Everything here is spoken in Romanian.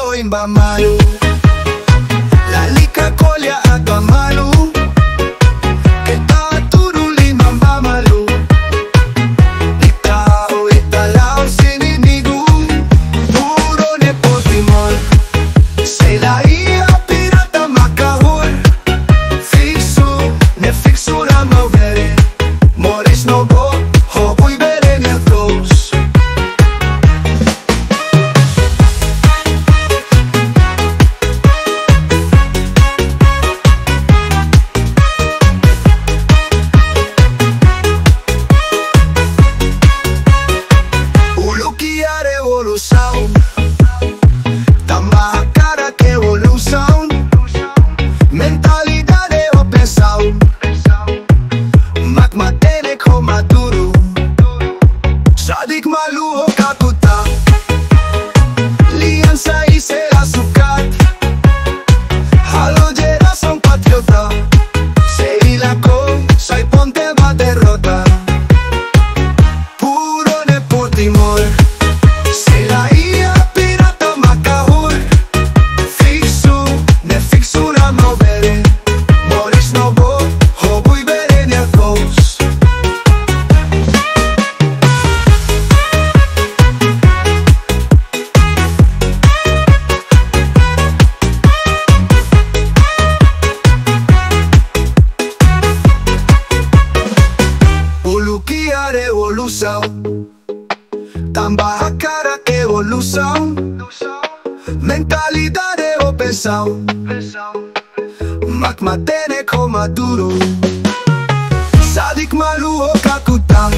o imbamalu Lalika kolya agamalu Kita turuli mambamalu Ikaw italao sininigu Puro nepotimol Sila iya pirata makahul Fixu, ne fixu na mavere Moris no go, hopuy bere nertos Ulukia revolução Tamba cara que evolução Mentalidade opressão Magmatene ko maduro Sadik maluho kakuta Lianza y será sukat Halo geração patriota Seila ko sai ponte va derrota Puro nepotimor Sila ia pirata makahur Fixu, ne fixu na movere Moris no bo, hobuy bere nervos Ulukia revolução Tamba a cara que evolução Mentalidade opressão Magmatene ko maduro Sadik maluho kakuta